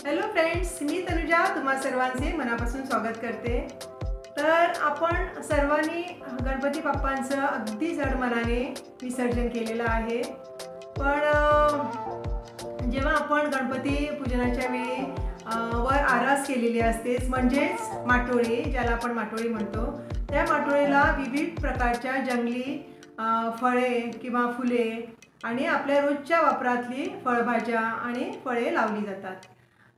Hello friends, मी तनुजा तुम्हा सर्वांचे मनापासून स्वागत करते। तर आपण सर्वांनी गणपती बाप्पांचं अगदी जड मनाने विसर्जन केलेलं आहे। पण जेव्हा आपण गणपती पूजनाच्या वेळी वर आरास केलेली असतेच, म्हणजेच माटोळी, ज्याला आपण माटोळी म्हणतो, त्या माटोळीला विविध प्रकारच्या जंगली फळे किंवा फुले आणि आपल्या रोजच्या वापरातली फळभाज्या आणि फळे लावली जातात।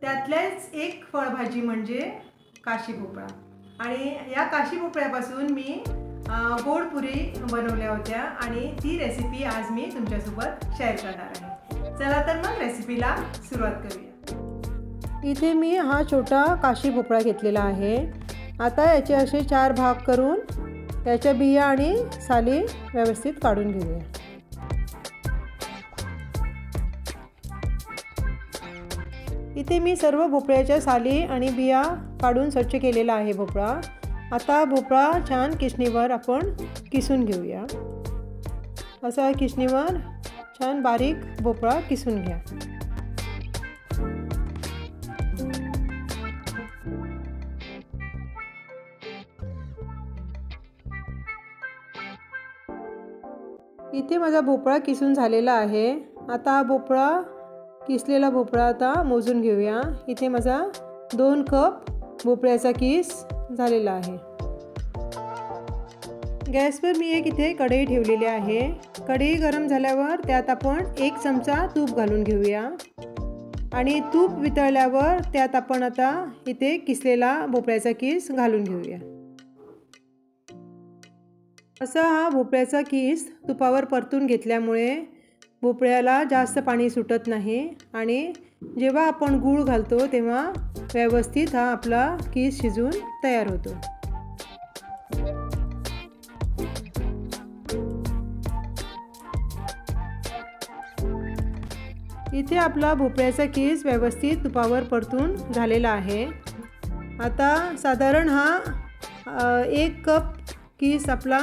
त्यातलेच एक फळभाजी म्हणजे काशी भोपळा। आणि या काशी भोपळ्यापासून मी गोड पुरी बनवल्या होत्या आणि ती रेसिपी आज मी तुमच्यासोबत शेअर करणार आहे। चला तर मग रेसिपीला सुरुवात करूया। इथे मी हा छोटा काशी भोपळा घेतलेला आहे। आता याचे असे 4 भाग करून त्याच्या बिया आणि साली व्यवस्थित काढून घेऊया। इथे मी सर्व भोपळ्याच्या साली आणि बिया काढून स्वच्छ केलेला आहे भोपळा। आता भोपळा छान किसणीवर आपण किसून घेऊया। असा किसणीवर छान बारीक भोपळा किसून घ्या। इथे माझा भोपळा किसून झालेला आहे। आता हा भोपळा किसलेला भोपळा आता मोजून घेऊया। इथे माझा 2 कप भोपळ्याचा किस झालेला आहे। गॅसवर मी एक इथे कढई ठेवलेली आहे। कढई गरम झाल्यावर त्यात आपण 1 चमचा तूप घालून घेऊया आणि तूप वितळल्यावर त्यात आपण आता इथे किसलेला भोपळ्याचा किस घालून घेऊया। असा हा भोपळ्याचा किस तुपावर परतून घेतल्यामुळे भोपळ्याला जास्त पाणी सुटत नाही आणि जेव्हा आपण गूळ घालतो तेव्हा व्यवस्थित हा आपला किस शिजून तयार होतो। इथे आपला भोपळ्याचा किस व्यवस्थित तुपावर परतून झालेला आहे। आता साधारण हा 1 कप किस आपला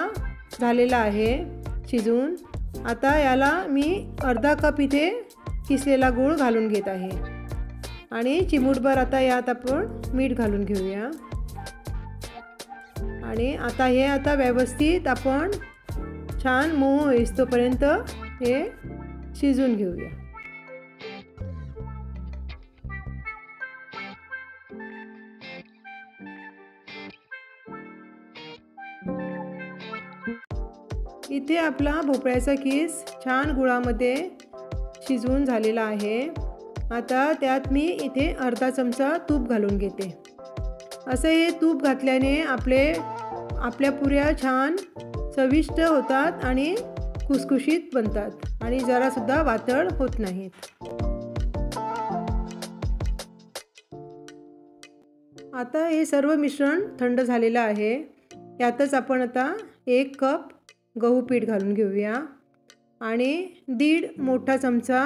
झालेला आहे शिजून। आता याला मी अर्धा कप इथे किसलेला गूळ घालून घेत आहे आणि चिमूटभर आता यात आपण मीठ घालून घेऊया आणि आता हे व्यवस्थित आपण छान मऊ होईस्तोपर्यंत हे शिजून घेऊया। इथे आपला भोपळ्याचा किस छान गुळामध्ये शिजवून झालेला आहे। आता त्यात मी इथे अर्धा चमचा तूप घालून घेते। असं हे तूप घातल्याने आपल्या पुऱ्या छान चविष्ट होतात आणि खुसखुशीत बनतात आणि जरासुद्धा वातळ होत नाहीत। आता हे सर्व मिश्रण थंड झालेलं आहे। यातच आपण आता 1 कप गहू पीठ घालून घेऊया आणि 1.5 मोठा चमचा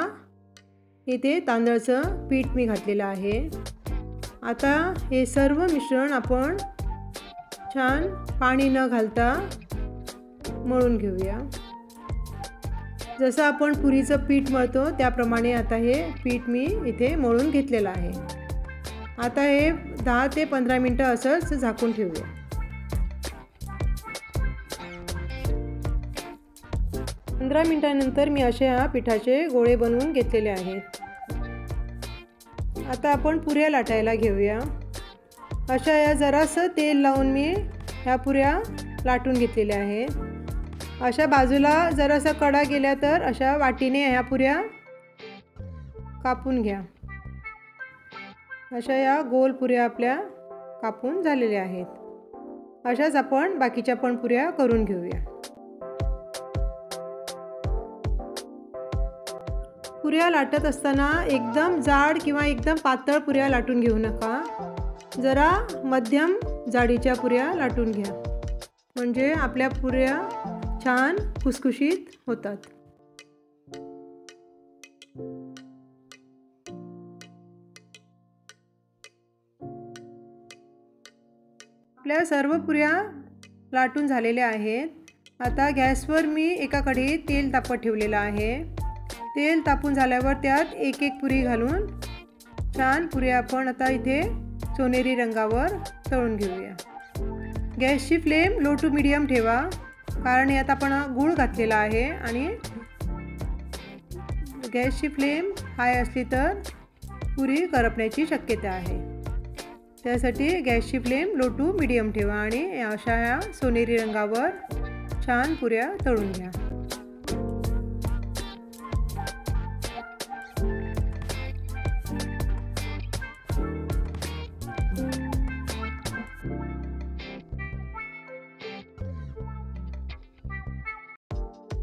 इथे तांदळाचं पीठ मी घातलेलं आहे। आता हे सर्व मिश्रण आपण छान पाणी न घालता मळून घेऊया। जसं आपण पुरीचं पीठ मळतो त्याप्रमाणे आता हे पीठ मी इथे मळून घेतलेलं आहे। आता हे 10 ते 15 मिनिटं असंच झाकून ठेवूया। 15 मिनिटांनंतर मी असे ह्या पिठाचे गोळे बनवून घेतलेले आहेत। आता आपण पुऱ्या लाटायला घेऊया। अशा या जरासं तेल लावून मी ह्या पुऱ्या लाटून घेतलेल्या आहेत। अशा बाजूला जरासा कडा गेल्या तर अशा वाटीने ह्या पुऱ्या कापून घ्या। अशा या गोल पुऱ्या आपल्या कापून झालेल्या आहेत। अशाच आपण बाकीच्या पण पुऱ्या करून घेऊया। पुऱ्या लाटत असताना एकदम जाड किंवा एकदम पातळ पुऱ्या लाटून घेऊ नका। जरा मध्यम जाडीच्या पुऱ्या लाटून घ्या, म्हणजे आपल्या पुऱ्या छान खुसखुशीत होतात। आपल्या सर्व पुऱ्या लाटून झालेल्या आहेत। आता गॅसवर मी एका कढईत तेल तापत ठेवलेलं आहे। तेल तापून झाल्यावर त्यात एक एक पुरी घालून छान पुऱ्या आपण आता इथे सोनेरी रंगावर तळून घेऊया। गॅसची फ्लेम लो टू मीडियम ठेवा, कारण यात आपण गूळ घातलेला आहे आणि गॅसची फ्लेम हाय असली तर पुरी करपण्याची शक्यता आहे। त्यासाठी गॅसची फ्लेम लो टू मीडियम ठेवा आणि अशा ह्या सोनेरी रंगावर छान पुऱ्या तळून घ्या।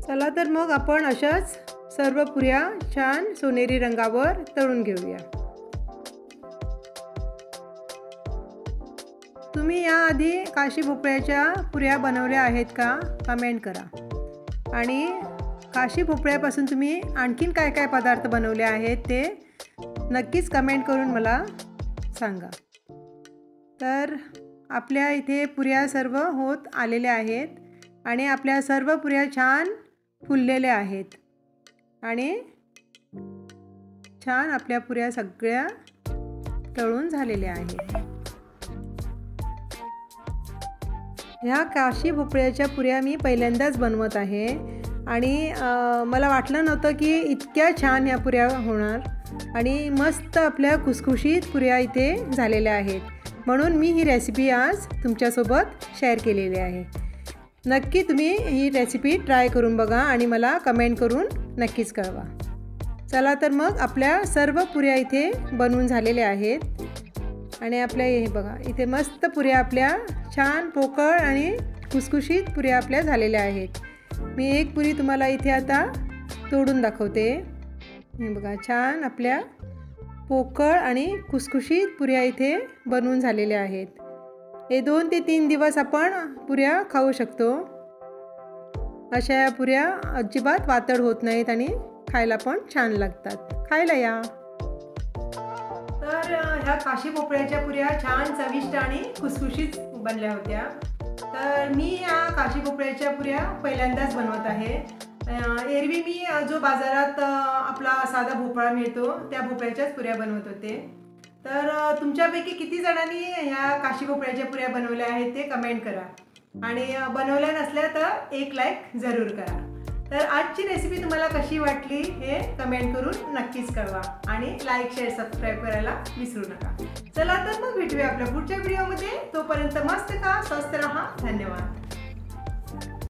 चला तर मग आपण अशाच सर्व पुऱ्या छान सोनेरी रंगावर तळून घेऊया। तुम्ही याआधी काशी भोपळ्याच्या पुऱ्या बनवल्या आहेत का? कमेंट करा। आणि काशी भोपळ्यापासून तुम्ही आणखीन काय काय पदार्थ बनवले आहेत ते नक्कीच कमेंट करून मला सांगा। तर आपल्या इथे पुऱ्या सर्व होत आलेल्या आहेत आणि आपल्या सर्व पुऱ्या छान फुललेल्या आहेत आणि छान आपल्या पुऱ्या सगळ्या तळून झालेल्या आहेत। ह्या काशी भोपळ्याच्या पुऱ्या मी पहिल्यांदाच बनवत आहे आणि मला वाटलं नव्हतं की इतक्या छान ह्या पुऱ्या होणार आणि मस्त आपल्या खुसखुशीत पुऱ्या इथे झालेल्या आहेत, म्हणून मी ही रेसिपी आज तुमच्यासोबत शेअर केलेली आहे। नक्की तुम्ही ही रेसिपी ट्राय करून बघा आणि मला कमेंट करून नक्कीच कळवा। चला तर मग आपल्या सर्व पुऱ्या इथे बनवून झालेल्या आहेत आणि आपल्या हे बघा इथे मस्त पुऱ्या आपल्या छान पोकळ आणि खुसखुशीत पुऱ्या आपल्या झालेल्या आहेत। मी एक पुरी तुम्हाला इथे आता तोडून दाखवते। हे बघा छान आपल्या पोकळ आणि खुसखुशीत पुऱ्या इथे बनवून झालेल्या आहेत। हे 2 ते 3 दिवस आपण पुऱ्या खाऊ शकतो। अशा या पुऱ्या अजिबात वातड होत नाहीत आणि खायला पण छान लागतात। खायला या। तर ह्या काशी भोपळ्याच्या पुऱ्या छान चविष्ट आणि खुसखुशीत बनल्या होत्या। तर मी या काशी भोपळ्याच्या पुऱ्या पहिल्यांदाच बनवत आहे। एरवी मी जो बाजारात आपला साधा भोपळा मिळतो त्या भोपळ्याच्याच पुऱ्या बनवत होते। तर तुमच्यापैकी किती जणांनी ह्या काशी भोपळ्याच्या पुऱ्या बनवल्या आहेत ते कमेंट करा आणि बनवल्या नसल्या तर एक लाईक जरूर करा। तर आजची रेसिपी तुम्हाला कशी वाटली हे कमेंट करून नक्कीच कळवा आणि लाईक शेअर सबस्क्राईब करायला विसरू नका। चला तर मग भेटूया आपल्या पुढच्या व्हिडिओमध्ये। तोपर्यंत मस्त खा, स्वस्थ रहा। धन्यवाद।